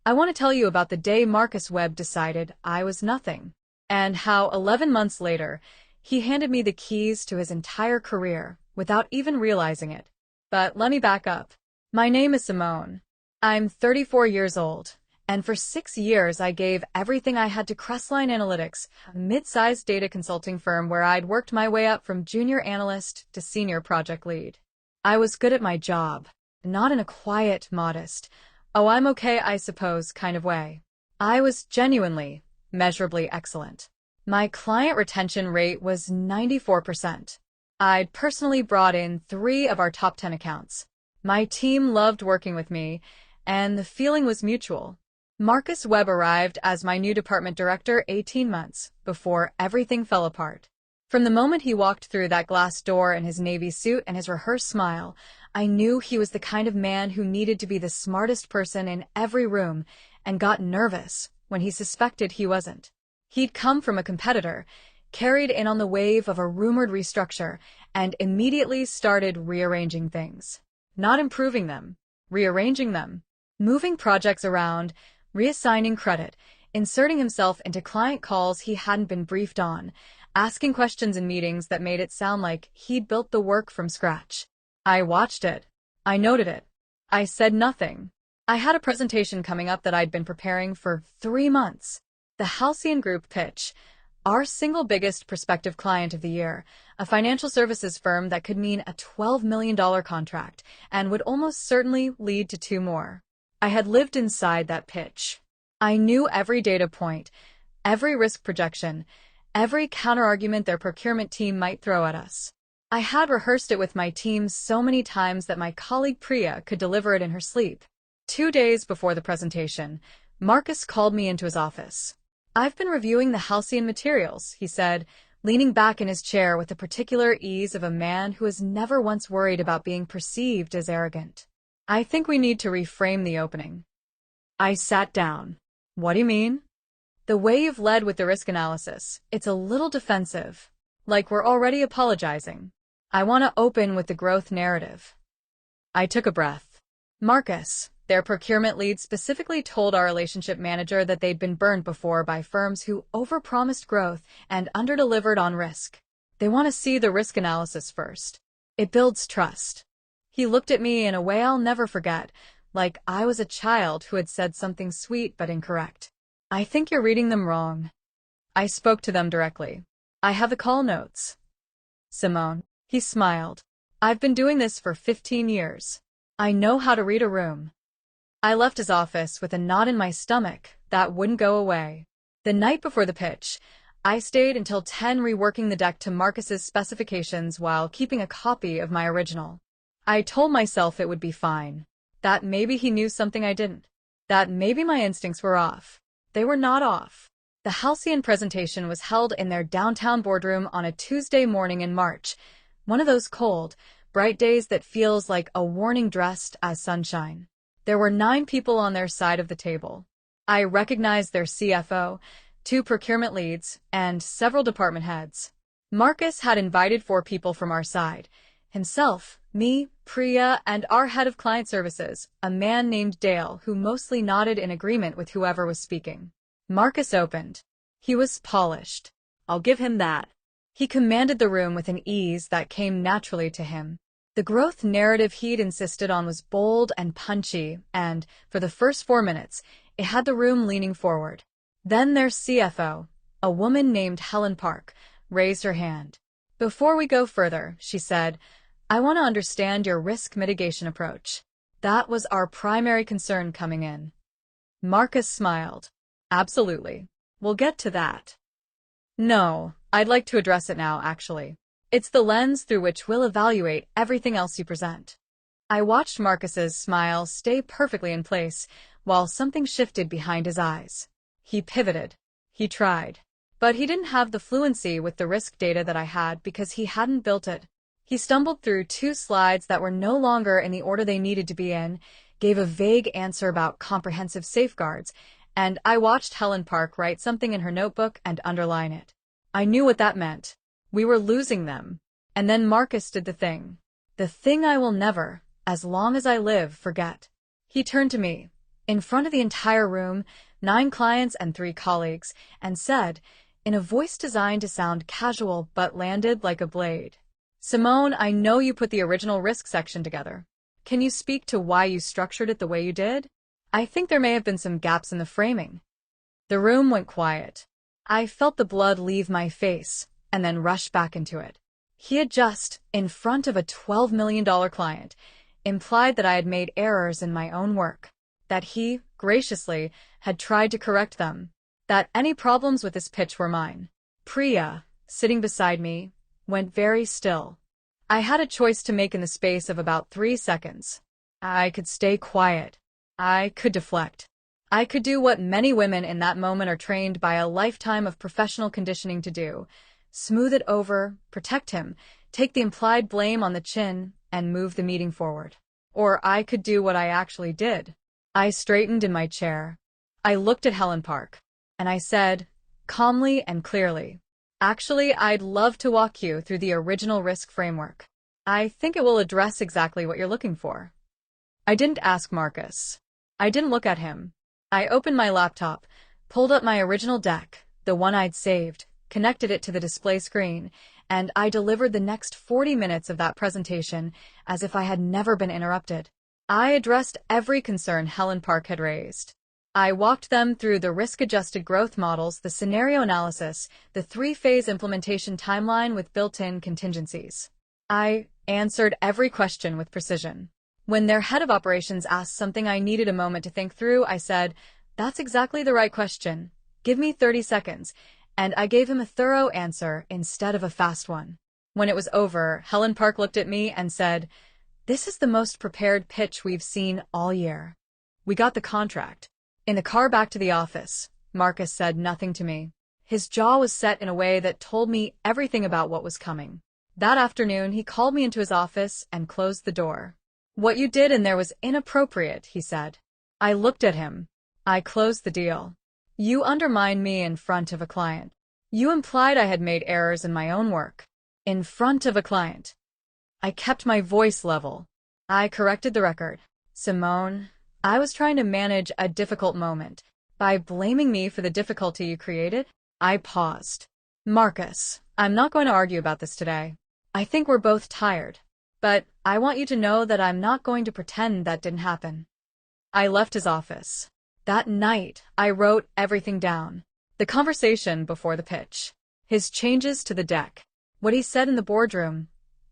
I want to tell you about the day Marcus Webb decided I was nothing, and how 11 months later, he handed me the keys to his entire career without even realizing it. But let me back up. My name is Simone. I'm 34 years old, and for 6 years I gave everything I had to Crestline Analytics, a mid-sized data consulting firm where I'd worked my way up from junior analyst to senior project lead. I was good at my job, not in a quiet, modest, oh, I'm okay, I suppose kind of way. I was genuinely, measurably excellent. My client retention rate was 94%. I'd personally brought in 3 of our top 10 accounts. My team loved working with me, and the feeling was mutual. Marcus Webb arrived as my new department director 18 months before everything fell apart. From the moment he walked through that glass door in his navy suit and his rehearsed smile, I knew he was the kind of man who needed to be the smartest person in every room and got nervous when he suspected he wasn't. He'd come from a competitor, carried in on the wave of a rumored restructure, and immediately started rearranging things. Not improving them, rearranging them, moving projects around, reassigning credit, inserting himself into client calls he hadn't been briefed on, asking questions in meetings that made it sound like he'd built the work from scratch. I watched it. I noted it. I said nothing. I had a presentation coming up that I'd been preparing for 3 months. The Halcyon Group pitch, our single biggest prospective client of the year, a financial services firm that could mean a $12 million contract and would almost certainly lead to 2 more. I had lived inside that pitch. I knew every data point, every risk projection, every counterargument their procurement team might throw at us. I had rehearsed it with my team so many times that my colleague Priya could deliver it in her sleep. 2 days before the presentation, Marcus called me into his office. "I've been reviewing the Halcyon materials," he said, leaning back in his chair with the particular ease of a man who has never once worried about being perceived as arrogant. "I think we need to reframe the opening." I sat down. "What do you mean?" "The way you've led with the risk analysis, it's a little defensive. Like we're already apologizing. I want to open with the growth narrative." I took a breath. "Marcus, their procurement lead specifically told our relationship manager that they'd been burned before by firms who overpromised growth and underdelivered on risk. They want to see the risk analysis first. It builds trust." He looked at me in a way I'll never forget, like I was a child who had said something sweet but incorrect. "I think you're reading them wrong." I spoke to them directly. "I have the call notes." "Simone," he smiled. "I've been doing this for 15 years. I know how to read a room." I left his office with a knot in my stomach that wouldn't go away. The night before the pitch, I stayed until 10 reworking the deck to Marcus's specifications while keeping a copy of my original. I told myself it would be fine. That maybe he knew something I didn't. That maybe my instincts were off. They were not off. The Halcyon presentation was held in their downtown boardroom on a Tuesday morning in March, one of those cold, bright days that feels like a warning dressed as sunshine. There were 9 people on their side of the table. I recognized their CFO, 2 procurement leads, and several department heads. Marcus had invited 4 people from our side: himself, me, Priya, and our head of client services, a man named Dale, who mostly nodded in agreement with whoever was speaking. Marcus opened. He was polished. I'll give him that. He commanded the room with an ease that came naturally to him. The growth narrative he'd insisted on was bold and punchy, and, for the first 4 minutes, it had the room leaning forward. Then their CFO, a woman named Helen Park, raised her hand. "Before we go further," she said, "I want to understand your risk mitigation approach." That was our primary concern coming in. Marcus smiled. "Absolutely. We'll get to that." "No, I'd like to address it now, actually. It's the lens through which we'll evaluate everything else you present." I watched Marcus's smile stay perfectly in place, while something shifted behind his eyes. He pivoted. He tried. But he didn't have the fluency with the risk data that I had because he hadn't built it. He stumbled through 2 slides that were no longer in the order they needed to be in, gave a vague answer about comprehensive safeguards, and I watched Helen Park write something in her notebook and underline it. I knew what that meant. We were losing them. And then Marcus did the thing I will never, as long as I live, forget. He turned to me. in front of the entire room, 9 clients and 3 colleagues, and said, in a voice designed to sound casual but landed like a blade, "Simone, I know you put the original risk section together. Can you speak to why you structured it the way you did? I think there may have been some gaps in the framing." The room went quiet. I felt the blood leave my face and then rush back into it. He had just, in front of a $12 million client, implied that I had made errors in my own work, that he, graciously, had tried to correct them, that any problems with this pitch were mine. Priya, sitting beside me, went very still. I had a choice to make in the space of about 3 seconds. I could stay quiet. I could deflect. I could do what many women in that moment are trained by a lifetime of professional conditioning to do: smooth it over, protect him, take the implied blame on the chin, and move the meeting forward. Or I could do what I actually did. I straightened in my chair. I looked at Helen Park, and I said, calmly and clearly, "Actually, I'd love to walk you through the original risk framework. I think it will address exactly what you're looking for." I didn't ask Marcus. I didn't look at him. I opened my laptop, pulled up my original deck, the one I'd saved, connected it to the display screen, and I delivered the next 40 minutes of that presentation as if I had never been interrupted. I addressed every concern Helen Park had raised. I walked them through the risk-adjusted growth models, the scenario analysis, the 3-phase implementation timeline with built-in contingencies. I answered every question with precision. When their head of operations asked something I needed a moment to think through, I said, "That's exactly the right question. Give me 30 seconds." And I gave him a thorough answer instead of a fast one. When it was over, Helen Park looked at me and said, "This is the most prepared pitch we've seen all year." We got the contract. In the car back to the office, Marcus said nothing to me. His jaw was set in a way that told me everything about what was coming. That afternoon, he called me into his office and closed the door. "What you did in there was inappropriate," he said. I looked at him. "I closed the deal. You undermined me in front of a client. You implied I had made errors in my own work. In front of a client." I kept my voice level. I corrected the record. "Simone, I was trying to manage a difficult moment. By blaming me for the difficulty you created." I paused. "Marcus, I'm not going to argue about this today. I think we're both tired. But I want you to know that I'm not going to pretend that didn't happen." I left his office. That night, I wrote everything down. The conversation before the pitch. His changes to the deck. What he said in the boardroom.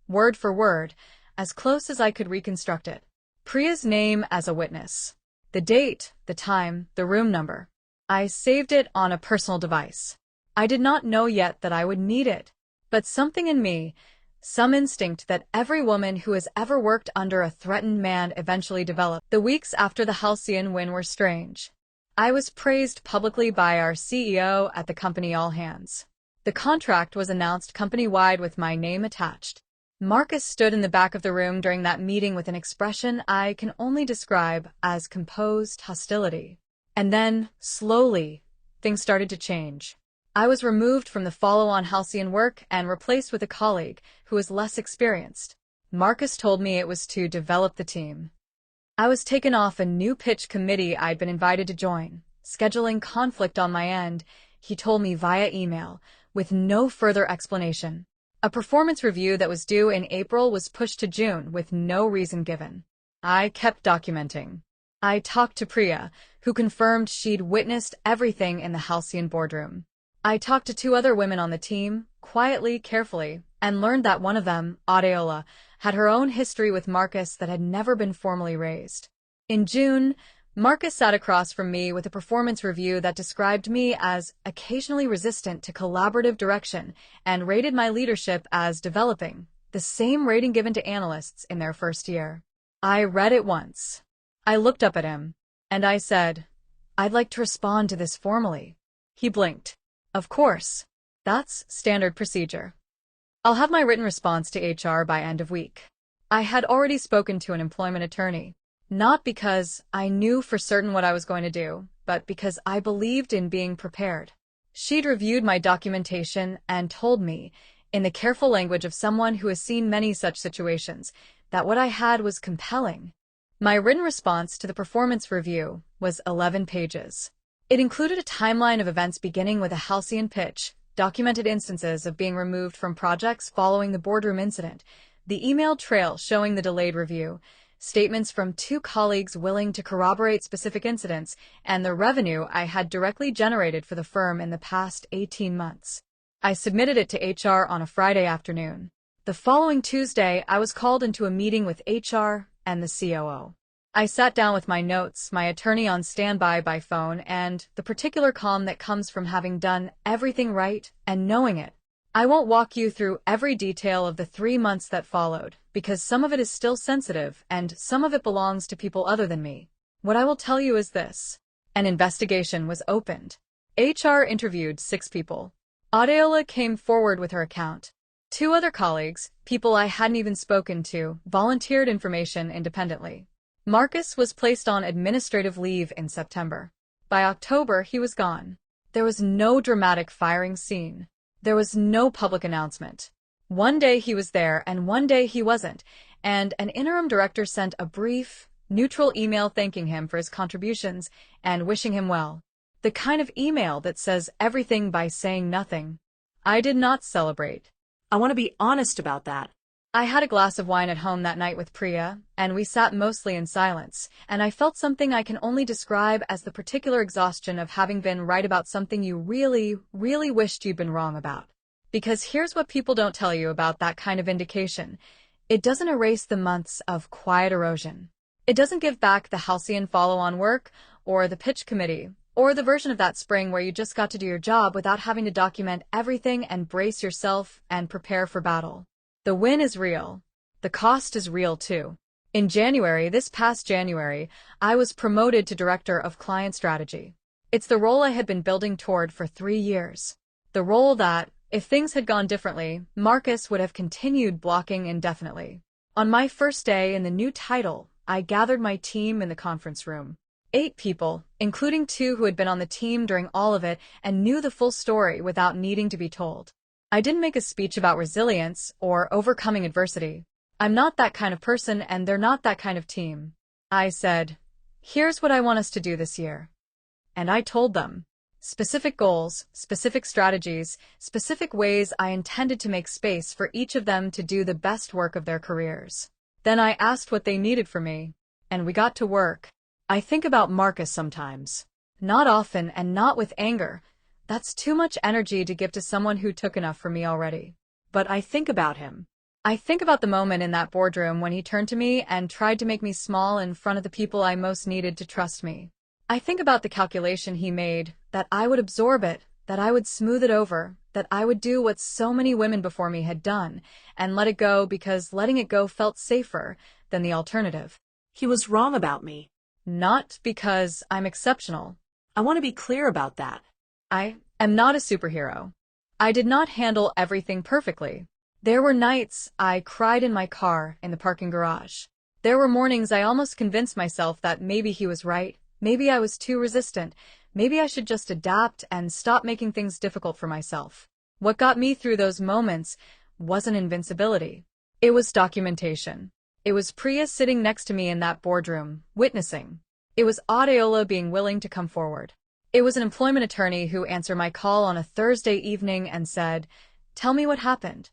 Word for word, as close as I could reconstruct it. Priya's name as a witness. The date, the time, the room number. I saved it on a personal device. I did not know yet that I would need it. But something in me, some instinct that every woman who has ever worked under a threatened man eventually developed. The weeks after the halcyon win were strange. I was praised publicly by our CEO at the company all hands. The contract was announced company-wide with my name attached. Marcus stood in the back of the room during that meeting with an expression I can only describe as composed hostility. And then, slowly, things started to change. I was removed from the follow-on halcyon work and replaced with a colleague who was less experienced. Marcus told me it was to develop the team. I was taken off a new pitch committee I'd been invited to join, scheduling conflict on my end, he told me via email, with no further explanation. A performance review that was due in April was pushed to June with no reason given. I kept documenting. I talked to Priya, who confirmed she'd witnessed everything in the halcyon boardroom. I talked to 2 other women on the team, quietly, carefully, and learned that one of them, Adeola, had her own history with Marcus that had never been formally raised. In June, Marcus sat across from me with a performance review that described me as occasionally resistant to collaborative direction and rated my leadership as developing, the same rating given to analysts in their first year. I read it once. I looked up at him, and I said, "I'd like to respond to this formally." He blinked. "Of course. That's standard procedure. I'll have my written response to HR by end of week." I had already spoken to an employment attorney, not because I knew for certain what I was going to do, but because I believed in being prepared. She'd reviewed my documentation and told me, in the careful language of someone who has seen many such situations, that what I had was compelling. My written response to the performance review was 11 pages. It included a timeline of events beginning with a halcyon pitch, documented instances of being removed from projects following the boardroom incident, the email trail showing the delayed review, statements from 2 colleagues willing to corroborate specific incidents, and the revenue I had directly generated for the firm in the past 18 months. I submitted it to HR on a Friday afternoon. The following Tuesday, I was called into a meeting with HR and the COO. I sat down with my notes, my attorney on standby by phone, and the particular calm that comes from having done everything right and knowing it. I won't walk you through every detail of the 3 months that followed, because some of it is still sensitive and some of it belongs to people other than me. What I will tell you is this. An investigation was opened. HR interviewed 6 people. Adeola came forward with her account. 2 other colleagues, people I hadn't even spoken to, volunteered information independently. Marcus was placed on administrative leave in September. By October, he was gone. There was no dramatic firing scene. There was no public announcement. One day he was there and one day he wasn't, and an interim director sent a brief, neutral email thanking him for his contributions and wishing him well. The kind of email that says everything by saying nothing. I did not celebrate. I want to be honest about that. I had a glass of wine at home that night with Priya, and we sat mostly in silence, and I felt something I can only describe as the particular exhaustion of having been right about something you really, really wished you'd been wrong about. Because here's what people don't tell you about that kind of indication. It doesn't erase the months of quiet erosion. It doesn't give back the halcyon follow-on work, or the pitch committee, or the version of that spring where you just got to do your job without having to document everything and brace yourself and prepare for battle. The win is real. The cost is real too. In January, this past January, I was promoted to Director of Client Strategy. It's the role I had been building toward for 3 years. The role that, if things had gone differently, Marcus would have continued blocking indefinitely. On my first day in the new title, I gathered my team in the conference room. 8 people, including 2 who had been on the team during all of it and knew the full story without needing to be told. I didn't make a speech about resilience or overcoming adversity. I'm not that kind of person and they're not that kind of team. I said, here's what I want us to do this year. And I told them. Specific goals, specific strategies, specific ways I intended to make space for each of them to do the best work of their careers. Then I asked what they needed from me, and we got to work. I think about Marcus sometimes. Not often and not with anger. That's too much energy to give to someone who took enough from me already. But I think about him. I think about the moment in that boardroom when he turned to me and tried to make me small in front of the people I most needed to trust me. I think about the calculation he made, that I would absorb it, that I would smooth it over, that I would do what so many women before me had done, and let it go because letting it go felt safer than the alternative. He was wrong about me. Not because I'm exceptional. I want to be clear about that. I am not a superhero. I did not handle everything perfectly. There were nights I cried in my car in the parking garage. There were mornings I almost convinced myself that maybe he was right, maybe I was too resistant, maybe I should just adapt and stop making things difficult for myself. What got me through those moments wasn't invincibility. It was documentation. It was Priya sitting next to me in that boardroom, witnessing. It was Adeola being willing to come forward. It was an employment attorney who answered my call on a Thursday evening and said, "Tell me what happened."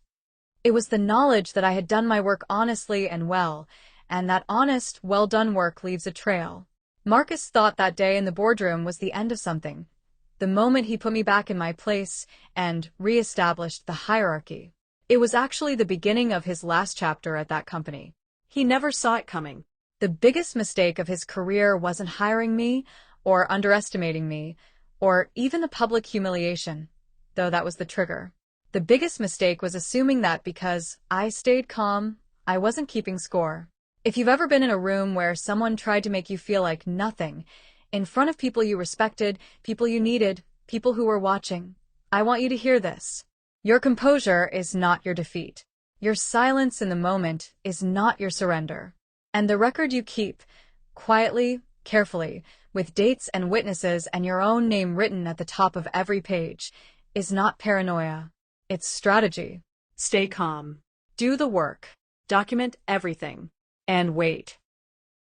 It was the knowledge that I had done my work honestly and well, and that honest, well-done work leaves a trail. Marcus thought that day in the boardroom was the end of something, the moment he put me back in my place and re-established the hierarchy. It was actually the beginning of his last chapter at that company. He never saw it coming. The biggest mistake of his career wasn't hiring me, or underestimating me, or even the public humiliation, though that was the trigger. The biggest mistake was assuming that because I stayed calm, I wasn't keeping score. If you've ever been in a room where someone tried to make you feel like nothing, in front of people you respected, people you needed, people who were watching, I want you to hear this. Your composure is not your defeat. Your silence in the moment is not your surrender. And the record you keep, quietly, carefully, with dates and witnesses and your own name written at the top of every page, is not paranoia. It's strategy. Stay calm. Do the work. Document everything. And wait.